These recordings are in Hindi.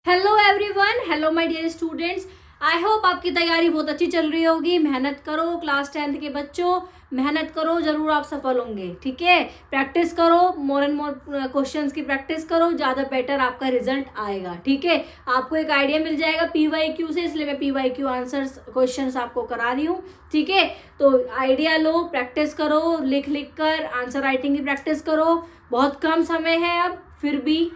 Hello everyone, hello my dear students. I hope आपकी तैयारी बहुत अच्छी चल रही होगी। मेहनत करो क्लास 10th के बच्चों, मेहनत करो, जरूर आप सफल होंगे। ठीक है, प्रैक्टिस करो, मोर एंड मोर क्वेश्चंस की प्रैक्टिस करो, ज़्यादा बेटर आपका रिजल्ट आएगा। ठीक है, आपको एक आइडिया मिल जाएगा PYQ से, इसलिए मैं PYQ आंसर्स क्वेश्चंस आपको करा रही हूँ। ठीक है, तो आइडिया लो, प्रैक्टिस करो, लिख लिख कर आंसर राइटिंग की प्रैक्टिस करो। बहुत कम समय है अब, फिर भी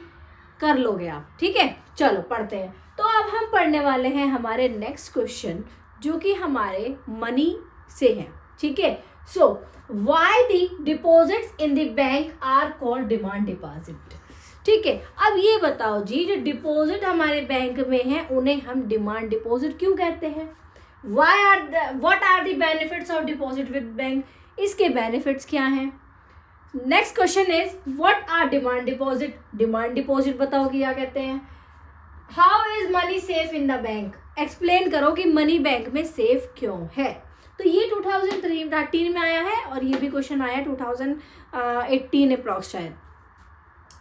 कर लोगे आप। ठीक है, चलो पढ़ते हैं। तो अब हम पढ़ने वाले हैं हमारे नेक्स्ट क्वेश्चन, जो कि हमारे मनी से है। ठीक है, so why the deposits in the bank are called demand deposit. ठीक है, अब ये बताओ जी, जो डिपॉजिट हमारे बैंक में है उन्हें हम डिमांड डिपॉजिट क्यों कहते हैं? What are the benefits of deposit with bank? इसके बेनिफिट्स क्या हैं? Next question is what are demand deposit? Demand deposit बताओ कि क्या कहते हैं? How is money safe in the bank? Explain करो कि मनी बैंक में सेफ क्यों है। तो ये 2013 में आया है और ये भी क्वेश्चन आया 2018 अप्रॉक्स शायद।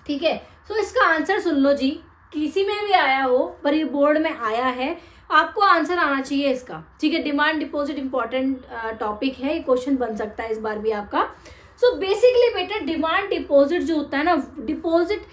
ठीक है, तो इसका आंसर सुन लो जी, किसी में भी आया हो पर ये बोर्ड में आया है, आपको आंसर आना चाहिए इसका। ठीक है, डिमांड डिपॉजिट इंपॉर्टेंट टॉपिक है, ये क्वेश्चन बन सकता है इस बार भी आपका। सो बेसिकली बेटा, डिमांड डिपॉजिट जो होता है ना, डिपॉजिट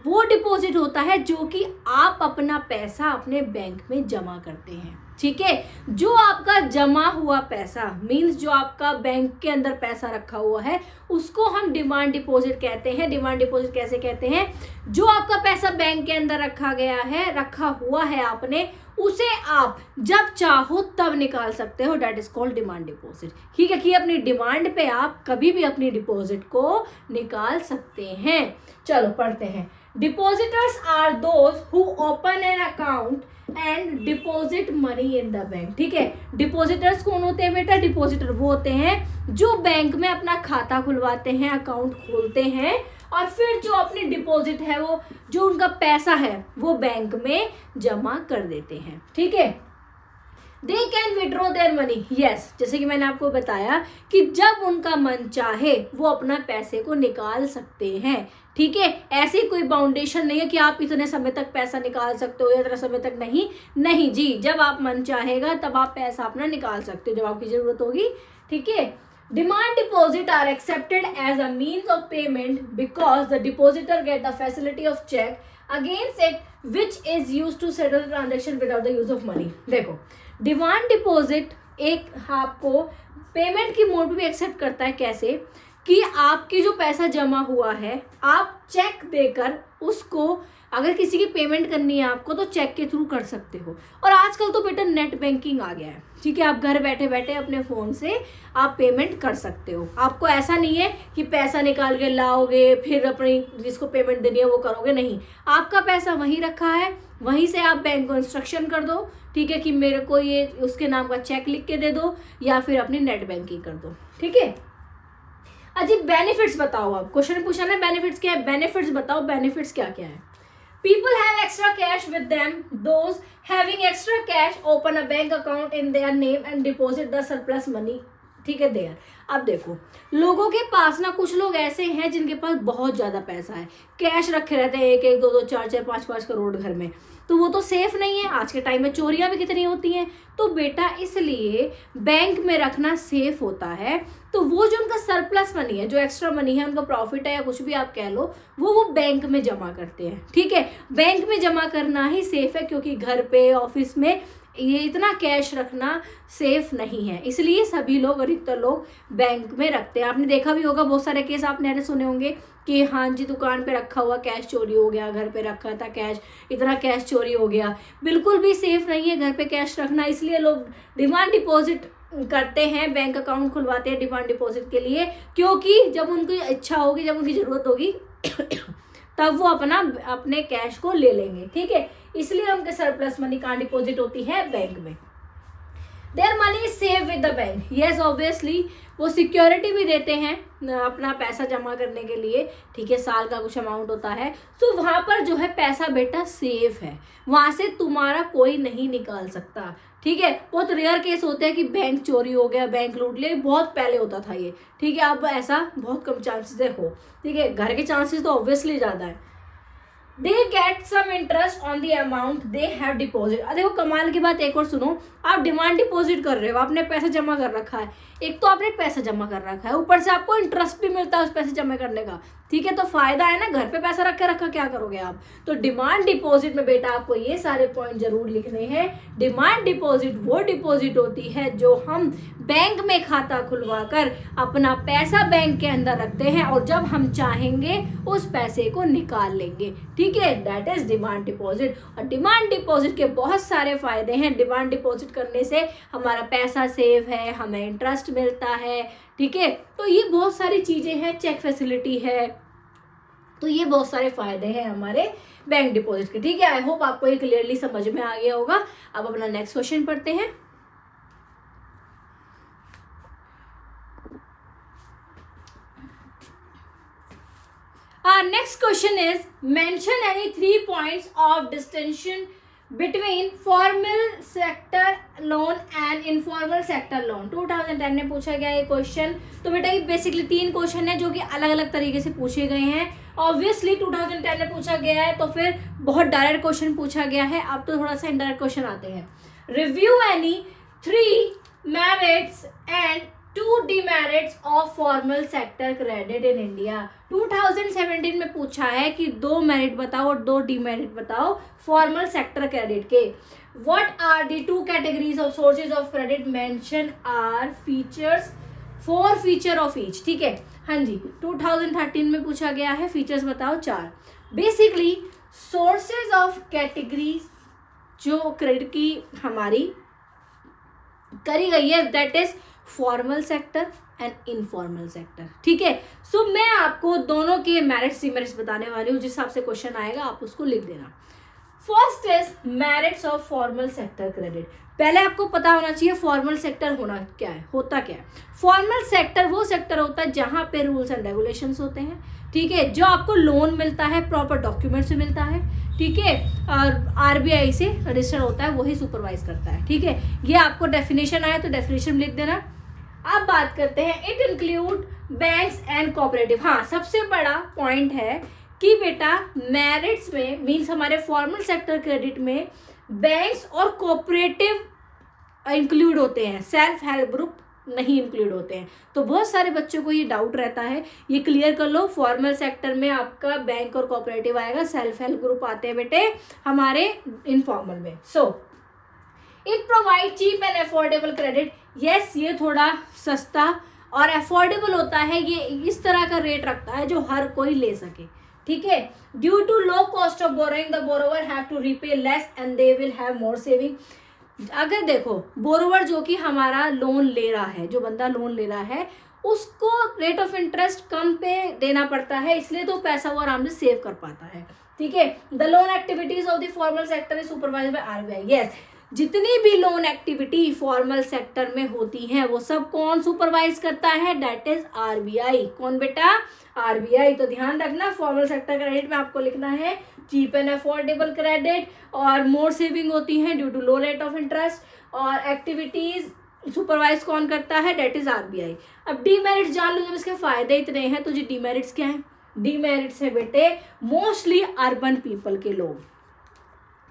वो डिपॉजिट होता है जो कि आप अपना पैसा अपने बैंक में जमा करते हैं। ठीक है, जो आपका जमा हुआ पैसा मींस जो आपका बैंक के अंदर पैसा रखा हुआ है उसको हम डिमांड डिपॉजिट कहते हैं। डिमांड डिपॉजिट कैसे कहते हैं? जो आपका पैसा बैंक के अंदर रखा गया है, रखा हुआ है आपने, उसे आप जब चाहो तब निकाल सकते हो, that is called demand deposit. ठीक है, कि अपनी डिमांड पे आप कभी भी अपनी डिपॉजिट को निकाल सकते हैं। चलो पढ़ते हैं। Depositors are those who open an account and deposit money in the bank. ठीक है, डिपॉजिटर्स कौन होते हैं बेटा? डिपॉजिटर वो होते हैं जो बैंक में अपना खाता खुलवाते हैं, अकाउंट खोलते हैं और फिर जो अपनी डिपॉजिट है, वो जो उनका पैसा है वो बैंक में जमा कर देते हैं। ठीक है, they can withdraw their money. Yes, जैसे कि मैंने आपको बताया कि जब उनका मन चाहे वो अपना पैसे को निकाल सकते हैं। ठीक है, ऐसी कोई बाउंडेशन नहीं है कि आप इतने समय तक पैसा निकाल सकते हो या इतने समय तक नहीं। नहीं जी, जब आप मन चाहेगा तब आप पैसा अपना निकाल सकते हो जब आपकी जरूरत होगी। ठीक है, demand deposit are accepted as a means of payment because the depositor get the facility of cheque against it which is use to settle transaction without the use of money. देखो, डिमांड डिपॉजिट एक आपको पेमेंट की मोड भी एक्सेप्ट करता है। कैसे? कि आपकी जो पैसा जमा हुआ है, आप चेक देकर उसको, अगर किसी की पेमेंट करनी है आपको तो चेक के थ्रू कर सकते हो। और आजकल तो बेटा नेट बैंकिंग आ गया है। ठीक है, आप घर बैठे बैठे अपने फ़ोन से आप पेमेंट कर सकते हो। आपको ऐसा नहीं है कि पैसा निकाल के लाओगे फिर अपनी जिसको पेमेंट देनी है वो करोगे, नहीं। आपका पैसा वहीं रखा है, वहीं से आप बैंक को इंस्ट्रक्शन कर दो। ठीक है, कि मेरे को ये उसके नाम का चेक लिख के दे दो या फिर अपनी नेट बैंकिंग कर दो। ठीक है, अजी बेनिफिट्स बताओ। आप क्वेश्चन पूछा ना बेनिफिट्स क्या है, बेनिफिट्स बताओ, बेनिफिट्स क्या क्या है? People have extra cash with them. Those having extra cash open a bank account in their name and deposit the surplus money. ठीक है, देयर। अब देखो, लोगों के पास ना, कुछ लोग ऐसे हैं जिनके पास बहुत ज़्यादा पैसा है, कैश रखे रहते हैं 1-1, 2-2, 4-4, 5-5 करोड़ घर में। तो वो तो सेफ नहीं है। आज के टाइम में चोरियां भी कितनी होती हैं। तो बेटा इसलिए बैंक में रखना सेफ होता है। तो वो जो उनका सरप्लस मनी है, जो एक्स्ट्रा मनी है, उनका प्रॉफिट है या कुछ भी आप कह लो, वो बैंक में जमा करते हैं। ठीक है, बैंक में जमा करना ही सेफ है, क्योंकि घर पे, ऑफिस में ये इतना कैश रखना सेफ नहीं है। इसलिए सभी लोग, अधिकतर लोग बैंक में रखते हैं। आपने देखा भी होगा, बहुत सारे केस आपने सुने होंगे कि हाँ जी, दुकान पे रखा हुआ कैश चोरी हो गया, घर पे रखा था कैश, इतना कैश चोरी हो गया। बिल्कुल भी सेफ नहीं है घर पे कैश रखना। इसलिए लोग डिमांड डिपॉजिट करते हैं, बैंक अकाउंट खुलवाते हैं डिमांड डिपॉजिट के लिए, क्योंकि जब उनकी इच्छा होगी, जब उनकी ज़रूरत होगी तब वो अपने कैश को ले लेंगे। ठीक है, इसलिए उनके सरप्लस मनी कहाँ डिपॉजिट होती है? बैंक में। Their money is save with the bank. Yes, obviously वो सिक्योरिटी भी देते हैं अपना पैसा जमा करने के लिए। ठीक है, साल का कुछ अमाउंट होता है, तो वहाँ पर जो है पैसा बेटा सेफ है, वहाँ से तुम्हारा कोई नहीं निकाल सकता। ठीक है, बहुत रेयर केस होते हैं कि बैंक चोरी हो गया, बैंक लूट लिया, बहुत पहले होता था ये। ठीक है, अब ऐसा बहुत कम चांसेस हो। ठीक है, घर के चांसेस तो ऑब्वियसली ज़्यादा है। They get some interest on the amount they have deposit. देखो कमाल की बात एक और सुनो, आप डिमांड डिपॉजिट कर रहे हो, आपने पैसा जमा कर रखा है, एक तो आपने पैसा जमा कर रखा है, ऊपर से आपको इंटरेस्ट भी मिलता है उस पैसे जमा करने का, ठीक है, तो फायदा है ना, घर पे पैसा रख के रखा क्या करोगे आप। तो डिमांड डिपॉजिट में बेटा आपको ये सारे पॉइंट जरूर लिखने हैं। डिमांड डिपॉजिट वो डिपॉजिट होती है जो हम बैंक में खाता खुलवा कर अपना पैसा बैंक के अंदर रखते हैं और जब हम चाहेंगे उस पैसे को निकाल लेंगे, ठीक है, दैट इज डिमांड डिपॉजिट। और डिमांड डिपॉजिट के बहुत सारे फायदे हैं। डिमांड डिपॉजिट करने से हमारा पैसा सेव है, हमें इंटरेस्ट मिलता है, ठीक है, तो ये बहुत सारी चीजें हैं, चेक फैसिलिटी है, तो ये बहुत सारे फायदे हैं हमारे बैंक डिपॉजिट के, ठीक है। आई होप आपको ये क्लियरली समझ में आ गया होगा। अब अपना नेक्स्ट क्वेश्चन पढ़ते हैं। Our next question is mention any 3 points of distinction between formal sector loan and informal sector loan। 2010 में पूछा गया ये क्वेश्चन। तो बेटा ये बेसिकली 3 क्वेश्चन है जो कि अलग अलग तरीके से पूछे गए हैं। ऑब्वियसली 2010 में पूछा गया है तो फिर बहुत डायरेक्ट क्वेश्चन पूछा गया है। अब तो थोड़ा सा इनडायरेक्ट क्वेश्चन आते हैं। Review any 3 merits and 2 demerits of formal sector credit in India. 2017 में पूछा है कि 2 मेरिट बताओ और 2 डिमेरिट बताओ फॉर्मल सेक्टर क्रेडिट के। What are the 2 categories of sources of credit mention are features 4 feature of each, ठीक है, हाँ जी। 2013 में पूछा गया है, फीचर्स बताओ 4। बेसिकली सोर्सेज ऑफ कैटेगरीज जो क्रेडिट की हमारी करी गई है that is formal sector and informal sector, ठीक है। सो मैं आपको दोनों के मेरिट्स डिमेरिट्स बताने वाली हूँ, जिस हिसाब से क्वेश्चन आएगा आप उसको लिख देना। First is merits of formal sector credit. पहले आपको पता होना चाहिए फॉर्मल सेक्टर होना क्या है, होता क्या है। फॉर्मल सेक्टर वो सेक्टर होता है जहां पे रूल्स एंड रेगुलेशंस होते हैं, ठीक है, जो आपको लोन मिलता है प्रॉपर डॉक्यूमेंट से मिलता है, ठीक है, और आरबीआई से रजिस्टर्ड होता है, वही सुपरवाइज करता है, ठीक है। ये आपको डेफिनेशन आए तो डेफिनेशन लिख देना। अब बात करते हैं it include banks and cooperative. हाँ, सबसे बड़ा पॉइंट है कि बेटा मेरिट्स में मींस हमारे फॉर्मल सेक्टर क्रेडिट में बैंक्स और कोऑपरेटिव इंक्लूड होते हैं, सेल्फ हेल्प ग्रुप नहीं इंक्लूड होते हैं। तो बहुत सारे बच्चों को ये डाउट रहता है, ये क्लियर कर लो। फॉर्मल सेक्टर में आपका बैंक और कोऑपरेटिव आएगा, सेल्फ हेल्प ग्रुप आते हैं बेटे हमारे इनफॉर्मल में। So it provide cheap and affordable credit. Yes, ये थोड़ा सस्ता और अफोर्डेबल होता है, ये इस तरह का रेट रखता है जो हर कोई ले सके, ठीक है। Due to low cost of borrowing the borrower have to repay less and they will have more saving. अगर देखो बोरोवर जो कि हमारा लोन ले रहा है, जो बंदा लोन ले रहा है उसको रेट ऑफ इंटरेस्ट कम पे देना पड़ता है, इसलिए तो पैसा वो आराम से सेव कर पाता है, ठीक है। The loan activities of the formal sector is supervised by RBI. Yes, जितनी भी लोन एक्टिविटी फॉर्मल सेक्टर में होती हैं वो सब कौन सुपरवाइज करता है, दैट इज आरबीआई। कौन बेटा, आरबीआई। तो ध्यान रखना फॉर्मल सेक्टर क्रेडिट में आपको लिखना है चीप एंड अफोर्डेबल क्रेडिट और मोर सेविंग होती है due to low rate of interest और एक्टिविटीज सुपरवाइज कौन करता है, दैट इज आरबीआई। अब डीमेरिट्स जान लो, जब इसके फायदे इतने हैं तो जी डीमेरिट्स क्या है। डीमेरिट्स है बेटे मोस्टली अर्बन पीपल के लोग,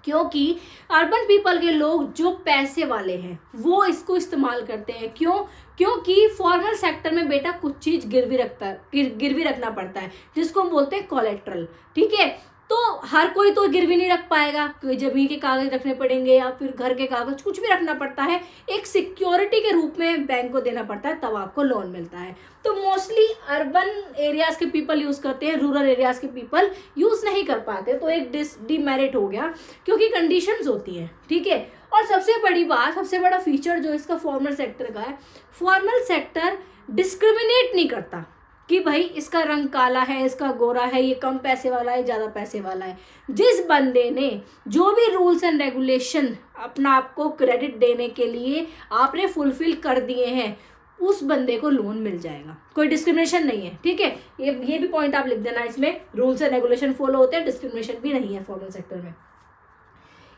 क्योंकि अर्बन पीपल के लोग जो पैसे वाले हैं वो इसको इस्तेमाल करते हैं। क्यों, क्योंकि फॉर्मल सेक्टर में बेटा कुछ चीज गिरवी रखना पड़ता है जिसको हम बोलते हैं कोलेट्रल, ठीक है। तो हर कोई तो गिरवी नहीं रख पाएगा, कोई जमीन के कागज रखने पड़ेंगे या फिर घर के कागज, कुछ भी रखना पड़ता है, एक सिक्योरिटी के रूप में बैंक को देना पड़ता है, तब आपको लोन मिलता है। तो मोस्टली अर्बन एरियाज के पीपल यूज करते हैं, रूरल एरियाज के पीपल यूज नहीं कर पाते, तो एक डिमेरिट हो गया क्योंकि कंडीशंस होती हैं, ठीक है। और सबसे बड़ी बात, सबसे बड़ा फीचर जो इसका फॉर्मल सेक्टर का है, फॉर्मल सेक्टर डिस्क्रिमिनेट नहीं करता कि भाई इसका रंग काला है, इसका गोरा है, ये कम पैसे वाला है, ज़्यादा पैसे वाला है। जिस बंदे ने जो भी रूल्स एंड रेगुलेशन अपना आपको क्रेडिट देने के लिए आपने फुलफिल कर दिए हैं उस बंदे को लोन मिल जाएगा, कोई डिस्क्रिमिनेशन नहीं है, ठीक है। ये भी पॉइंट आप लिख देना, इसमें रूल्स एंड रेगुलेशन फॉलो होते हैं, डिस्क्रिमिनेशन भी नहीं है फॉर्मल सेक्टर में।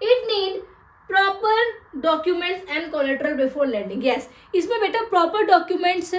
It need proper documents and collateral before lending. Yes, इसमें बेटा प्रॉपर डॉक्यूमेंट्स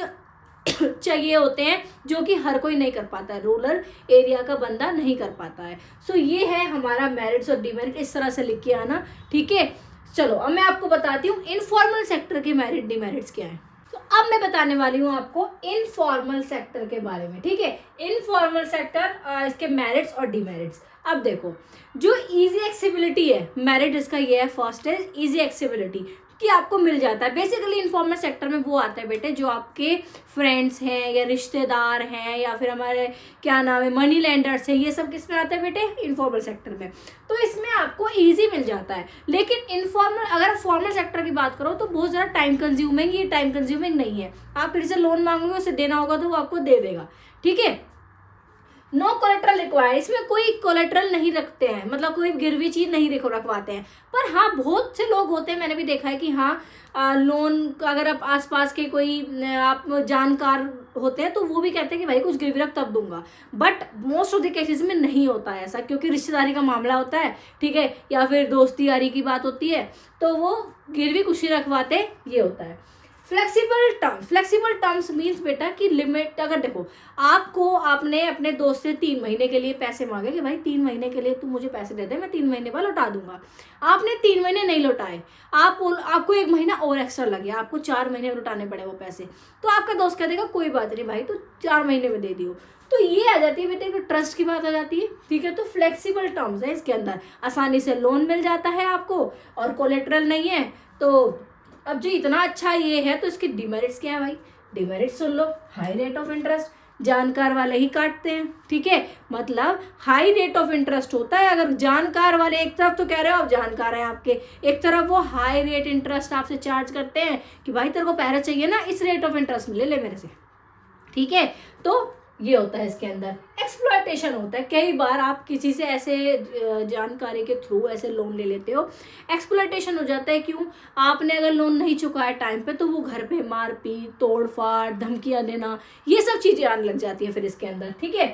चाहिए होते हैं, जो कि हर कोई नहीं कर पाता है, रूरल एरिया का बंदा नहीं कर पाता है। सो ये है हमारा मेरिट्स और डिमेरिट, इस तरह से लिख के आना, ठीक है। चलो अब मैं आपको बताती हूँ इनफॉर्मल सेक्टर के मेरिट डिमेरिट्स क्या है। तो अब मैं बताने वाली हूँ आपको इनफॉर्मल सेक्टर के बारे में, ठीक है। इनफॉर्मल सेक्टर, इसके मेरिट्स और डिमेरिट्स। अब देखो, जो इजी एक्सेसिबिलिटी है, मेरिट इसका ये है, फर्स्ट है इजी एक्सेसिबिलिटी, कि आपको मिल जाता है। बेसिकली इनफॉर्मल सेक्टर में वो आता है बेटे जो आपके फ्रेंड्स हैं या रिश्तेदार हैं या फिर हमारे क्या नाम है मनी लेंडर्स हैं, ये सब किस में आता है बेटे, इनफॉर्मल सेक्टर में। तो इसमें आपको इजी मिल जाता है। लेकिन इनफॉर्मल, अगर फॉर्मल सेक्टर की बात करो तो बहुत ज़्यादा टाइम कंज्यूमिंग, ये टाइम कंज्यूमिंग नहीं है। आप फिर से लोन मांगोगे, उसे देना होगा तो वो आपको दे देगा, ठीक है। नो कोलेट्रल रिक्वायर्ड, इसमें कोई कोलेट्रल नहीं रखते हैं, मतलब कोई गिरवी चीज नहीं रखवाते हैं। पर हाँ, बहुत से लोग होते हैं, मैंने भी देखा है कि हाँ लोन अगर आप आसपास के कोई आप जानकार होते हैं तो वो भी कहते हैं कि भाई कुछ गिरवी रख तब दूंगा। But most of the cases में नहीं होता है ऐसा, क्योंकि रिश्तेदारी का मामला होता है, ठीक है, या फिर दोस्ती यारी की बात होती है, तो वो गिरवी कुछ ही रखवाते, ये होता है। फ्लेक्सिबल टर्म्स मीन्स बेटा कि लिमिट, अगर देखो आपने अपने दोस्त से 3 महीने के लिए पैसे मांगे कि भाई 3 महीने के लिए तू मुझे पैसे दे दे, मैं 3 महीने बाद लौटा दूंगा। आपने 3 महीने नहीं लौटाए, आपको 1 महीना और एक्स्ट्रा लग गया, आपको 4 महीने में लौटाने पड़े वो पैसे, तो आपका दोस्त कह देगा कोई बात नहीं भाई, तू 4 महीने में दे दियो। तो ये आ जाती है बेटे, ट्रस्ट की बात आ जाती है, ठीक है। तो फ्लेक्सिबल टर्म्स है इसके अंदर, आसानी से लोन मिल जाता है आपको और कोलेट्रल नहीं है। तो अब जो इतना अच्छा ये है, तो इसके डिमेरिट्स क्या है भाई, demerits soon low. High rate of interest, जानकार वाले ही काटते हैं, ठीक है। मतलब हाई रेट ऑफ इंटरेस्ट होता है, अगर जानकार वाले, एक तरफ तो कह रहे हो आप जानकार हैं आपके, एक तरफ वो हाई रेट इंटरेस्ट आपसे चार्ज करते हैं कि भाई तेरे को पैसा चाहिए ना, इस रेट ऑफ इंटरेस्ट में ले ले मेरे से, ठीक है। तो ये होता है इसके अंदर। एक्सप्लॉयटेशन होता है, कई बार आप किसी से ऐसे जानकारी के थ्रू ऐसे लोन ले लेते हो, एक्सप्लॉयटेशन हो जाता है। क्यों? आपने अगर लोन नहीं चुकाया टाइम पे, तो वो घर पे मारपीट, तोड़फाड़, धमकियां देना, ये सब चीजें आने लग जाती है फिर इसके अंदर, ठीक है।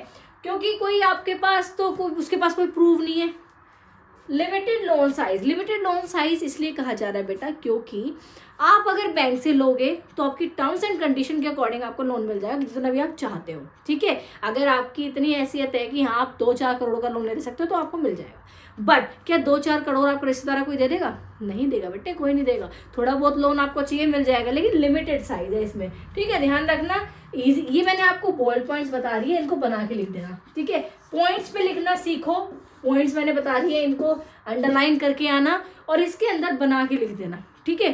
क्योंकि कोई आपके पास तो उसके पास कोई प्रूफ नहीं है। लिमिटेड लोन साइज इसलिए कहा जा रहा है बेटा, क्योंकि आप अगर बैंक से लोगे तो आपकी टर्म्स एंड कंडीशन के अकॉर्डिंग आपको लोन मिल जाएगा जितना भी आप चाहते हो, ठीक है। अगर आपकी इतनी हैसियत है कि हाँ आप 2-4 करोड़ का लोन ले सकते हो तो आपको मिल जाएगा। बट क्या 2-4 करोड़ आपको रिश्तेदार कोई दे देगा? नहीं देगा बेटे, कोई नहीं देगा। थोड़ा बहुत लोन आपको चाहिए, मिल जाएगा, लेकिन लिमिटेड साइज है इसमें, ठीक है। ध्यान रखना, इजी, ये मैंने आपको बॉल्ड पॉइंट्स बता रही है, इनको बना के लिख देना, ठीक है। पॉइंट्स पे लिखना सीखो, पॉइंट्स मैंने बता रही है, इनको अंडरलाइन करके आना और इसके अंदर बना के लिख देना, ठीक है।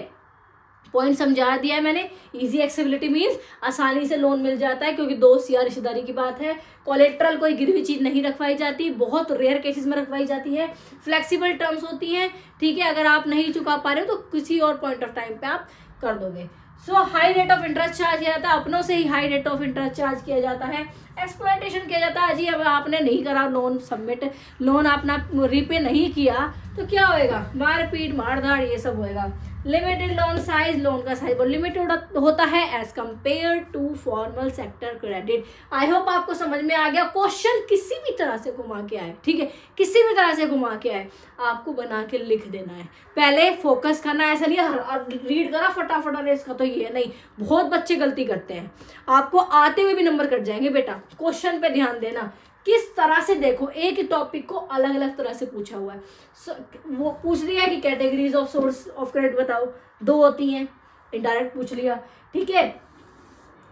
पॉइंट समझा दिया है मैंने। इजी एक्सेसिबिलिटी मीन्स आसानी से लोन मिल जाता है, क्योंकि दोस्त या रिश्तेदारी की बात है। कोलेट्रल, कोई गिरवी चीज नहीं रखवाई जाती, बहुत रेयर केसेस में रखवाई जाती है। फ्लेक्सिबल टर्म्स होती हैं, ठीक है। अगर आप नहीं चुका पा रहे हो तो किसी और पॉइंट ऑफ टाइम पे आप कर दोगे। So high rate of interest charge किया जाता है, अपनों से ही high rate of interest charge किया जाता है। एक्सप्लॉयटेशन किया जाता है, जी अब आपने नहीं करा लोन सबमिट, लोन अपना रीपे नहीं किया तो क्या होएगा? मारपीट, मारधाड़, ये सब होएगा। लिमिटेड लोन साइज, लोन का साइज लिमिटेड होता है as compare to formal sector credit. I hope आपको समझ में आ गया। क्वेश्चन किसी भी तरह से घुमा के आए, ठीक है, किसी भी तरह से घुमा के आए, आपको बना के लिख देना है। पहले फोकस करना, ऐसा नहीं रीड करा फटाफट और इसका तो ये नहीं, बहुत बच्चे गलती करते हैं, आपको आते हुए भी नंबर कट जाएंगे। बेटा क्वेश्चन पे ध्यान देना, किस तरह से देखो, एक ही टॉपिक को अलग अलग तरह से पूछा हुआ है। वो पूछ दिया कि categories of source of credit बताओ, 2 होती हैं, इनडायरेक्ट पूछ लिया, ठीक है।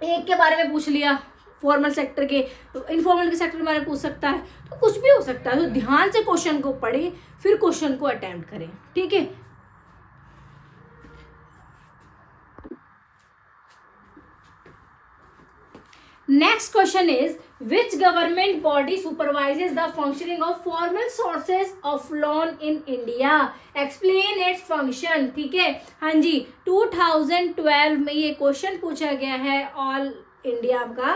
एक के बारे में पूछ लिया, फॉर्मल सेक्टर के, इनफॉर्मल के सेक्टर के बारे में पूछ सकता है, तो कुछ भी हो सकता है। तो ध्यान से क्वेश्चन को पढ़े, फिर क्वेश्चन को अटेम्प्ट करें, ठीक है। Next question is, which government body supervises the functioning of formal sources of loan in India? Explain its function, ठीक है। हाँ जी, 2012 में ये क्वेश्चन पूछा गया है ऑल इंडिया का।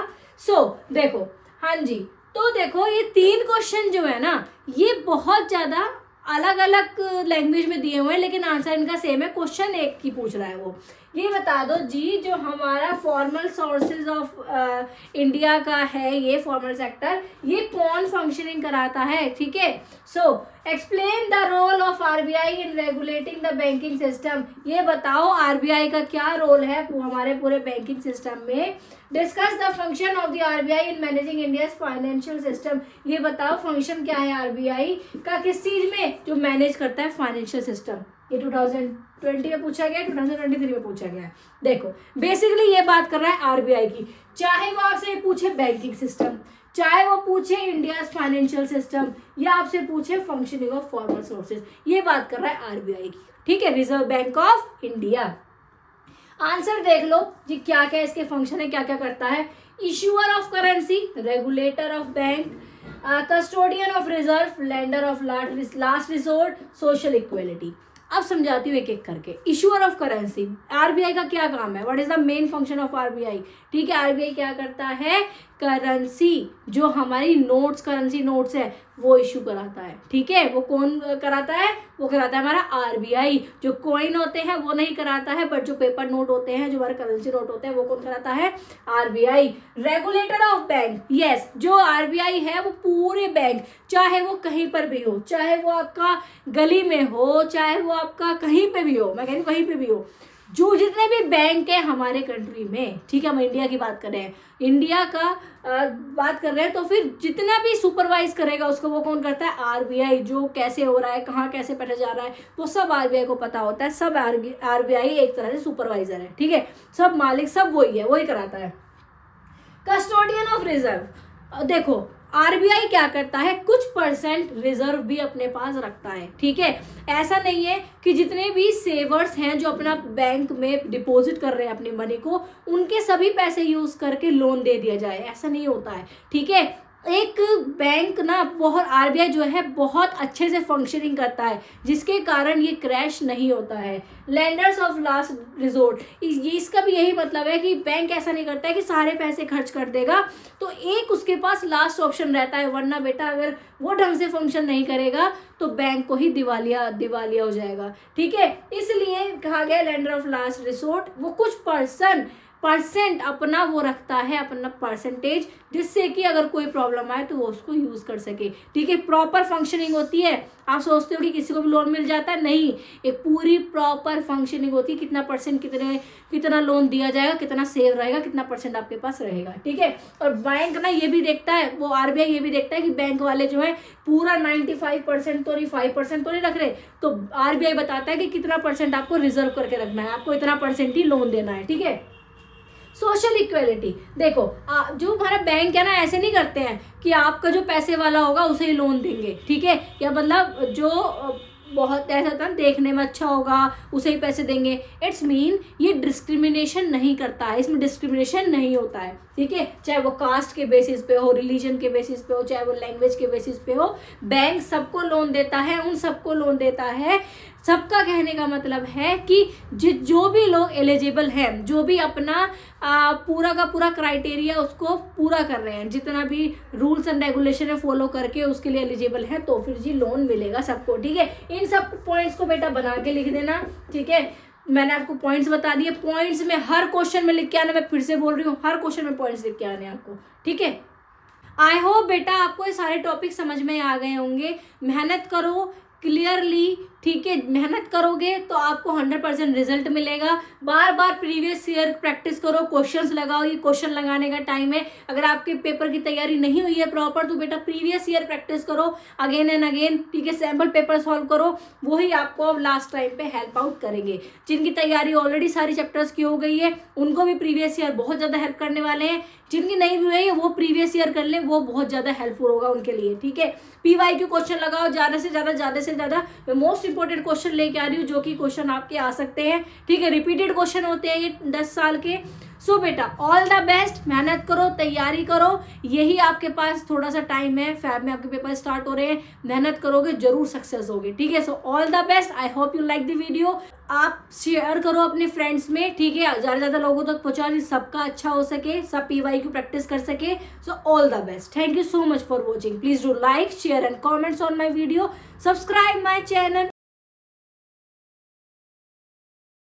देखो, हाँ जी, तो देखो ये 3 क्वेश्चन जो है ना, ये बहुत ज़्यादा अलग अलग लैंग्वेज में दिए हुए हैं, लेकिन आंसर इनका सेम है। क्वेश्चन एक ही पूछ रहा है वो। ये बता दो जी, जो हमारा फॉर्मल सोर्सेज ऑफ इंडिया का है, ये फॉर्मल सेक्टर, ये कौन फंक्शनिंग कराता है, ठीक है। So explain the role of RBI in regulating the banking system. ये बताओ आरबीआई का क्या रोल है हमारे पूरे बैंकिंग सिस्टम में। Discuss the function of the RBI in managing India financial system. ये बताओ फंक्शन क्या है आरबीआई का, किस चीज में, जो मैनेज करता है फाइनेंशियल सिस्टम। ये 2020 में पूछा गया, 2023 में पूछा गया। देखो बेसिकली ये बात कर रहा है आरबीआई की, चाहे वो आपसे पूछे बैंकिंग सिस्टम, चाहे वो पूछे इंडिया फाइनेंशियल सिस्टम, या आपसे पूछे फंक्शनिंग ऑफ फॉर्मल सोर्सेज, ये बात कर रहा है आरबीआई की, ठीक है, reserve bank of India. Answer देख लो जी, क्या क्या इसके फंक्शन है, क्या क्या करता है। Issuer of currency, regulator of bank, custodian of reserve, lender of last resort, social equality. अब समझाती हूँ एक एक करके। इशूअर ऑफ करेंसी, आरबीआई का क्या काम है, what is the main function of RBI, ठीक है। आरबीआई क्या करता है, करेंसी, जो हमारी नोट्स, करेंसी नोट्स है वो इशू कराता है, ठीक है। वो कौन कराता है, वो कराता है हमारा आरबीआई। जो कॉइन होते हैं वो नहीं कराता है, बट जो पेपर नोट होते हैं, जो हमारे करेंसी नोट होते हैं, वो कौन कराता है, RBI. Regulator of bank, yes, जो आरबीआई है वो पूरे बैंक, चाहे वो कहीं पर भी हो, चाहे वो आपका गली में हो, चाहे वो आपका कहीं पे भी हो, मैं कह रही हूँ कहीं पे भी हो, जो जितने भी बैंक है हमारे कंट्री में, ठीक है, हम इंडिया की बात कर रहे हैं, इंडिया का बात कर रहे हैं, तो फिर जितना भी सुपरवाइज करेगा उसको वो कौन करता है, आरबीआई। जो कैसे हो रहा है, कहाँ कैसे पैसा जा रहा है, वो सब आरबीआई को पता होता है। सब आरबीआई एक तरह से सुपरवाइजर है, ठीक है, सब मालिक सब वही है, वही कराता है। कस्टोडियन ऑफ रिजर्व, देखो आरबीआई क्या करता है, कुछ परसेंट रिजर्व भी अपने पास रखता है, ठीक है। ऐसा नहीं है कि जितने भी सेवर्स हैं जो अपना बैंक में डिपॉजिट कर रहे हैं अपनी मनी को, उनके सभी पैसे यूज करके लोन दे दिया जाए, ऐसा नहीं होता है, ठीक है। एक बैंक ना बहुत, आरबीआई जो है बहुत अच्छे से फंक्शनिंग करता है, जिसके कारण ये क्रैश नहीं होता है। लेंडर्स ऑफ लास्ट रिजोर्ट, इसका भी यही मतलब है कि बैंक ऐसा नहीं करता है कि सारे पैसे खर्च कर देगा, तो एक उसके पास लास्ट ऑप्शन रहता है, वरना बेटा अगर वो ढंग से फंक्शन नहीं करेगा तो बैंक को ही दिवालिया हो जाएगा, ठीक है। इसलिए कहा गया लेंडर ऑफ लास्ट रिसोर्ट, वो कुछ परसेंट अपना वो रखता है, अपना परसेंटेज, जिससे कि अगर कोई प्रॉब्लम आए तो वो उसको यूज कर सके, ठीक है। प्रॉपर फंक्शनिंग होती है। आप सोचते हो कि किसी को भी लोन मिल जाता है, नहीं, एक पूरी प्रॉपर फंक्शनिंग होती है, कितना परसेंट, कितना लोन दिया जाएगा, कितना सेव रहेगा, कितना परसेंट आपके पास रहेगा, ठीक है। और बैंक ना ये भी देखता है, वो आरबीआई ये भी देखता है कि बैंक वाले जो है पूरा 95% तो नहीं, 5% तो नहीं रख रहे, तो आरबीआई बताता है कि कितना परसेंट आपको रिजर्व करके रखना है, आपको इतना परसेंट ही लोन देना है, ठीक है। सोशल इक्वेलिटी, देखो जो हमारा बैंक है ना, ऐसे नहीं करते हैं कि आपका जो पैसे वाला होगा उसे ही लोन देंगे, ठीक है, या मतलब जो बहुत ऐसा था देखने में अच्छा होगा उसे ही पैसे देंगे। इट्स मीन ये डिस्क्रिमिनेशन नहीं करता है, इसमें डिस्क्रिमिनेशन नहीं होता है, ठीक है। चाहे वो कास्ट के बेसिस पे हो, रिलीजन के बेसिस पे हो, चाहे वो लैंग्वेज के बेसिस पे हो, बैंक सबको लोन देता है, उन सबको लोन देता है। सबका कहने का मतलब है कि जो भी लोग एलिजिबल हैं, जो भी अपना पूरा का पूरा क्राइटेरिया उसको पूरा कर रहे हैं, जितना भी रूल्स एंड रेगुलेशन है फॉलो करके उसके लिए एलिजिबल है, तो फिर जी लोन मिलेगा सबको, ठीक है। इन सब पॉइंट्स को बेटा बना के लिख देना, ठीक है। मैंने आपको पॉइंट्स बता दिए, पॉइंट्स में हर क्वेश्चन में लिख के आना, मैं फिर से बोल रही हूँ, हर क्वेश्चन में पॉइंट्स लिख के आने आपको, ठीक है। आई होप बेटा आपको ये सारे टॉपिक समझ में आ गए होंगे। मेहनत करो क्लियरली, ठीक है, मेहनत करोगे तो आपको 100% रिजल्ट मिलेगा। बार बार प्रीवियस ईयर प्रैक्टिस करो, क्वेश्चंस लगाओ, ये क्वेश्चन लगाने का टाइम है। अगर आपके पेपर की तैयारी नहीं हुई है प्रॉपर, तो बेटा प्रीवियस ईयर प्रैक्टिस करो अगेन एंड अगेन, ठीक है। सैम्पल पेपर सॉल्व करो, वही आपको अब लास्ट टाइम पे हेल्प आउट करेंगे। जिनकी तैयारी ऑलरेडी सारी चैप्टर्स की हो गई है, उनको भी प्रीवियस ईयर बहुत ज़्यादा हेल्प करने वाले हैं। जिनकी नहीं भी हुई है वो प्रीवियस ईयर कर लें, वो बहुत ज़्यादा हेल्पफुल होगा उनके लिए, ठीक है। PYQ क्वेश्चन लगाओ, ज़्यादा से ज़्यादा मैं मोस्ट इंपॉर्टेंट क्वेश्चन लेके आ रही हूँ, जो कि क्वेश्चन आपके आ सकते हैं, ठीक है। रिपीटेड क्वेश्चन होते हैं ये 10 साल के। सो बेटा ऑल द बेस्ट, मेहनत करो, तैयारी करो, यही आपके पास थोड़ा सा टाइम है, फैब में आपके पेपर स्टार्ट हो रहे हैं, मेहनत करोगे जरूर सक्सेस होगे, ठीक है। So all the best, I hope you like the video. आप शेयर करो अपने फ्रेंड्स में, ठीक है, ज़्यादा लोगों तक पहुँचाओ, सबका अच्छा हो सके, सब PYQ प्रैक्टिस कर सके। So all the best, thank you so much for watching. Please do like, share and comments on my video, subscribe my channel.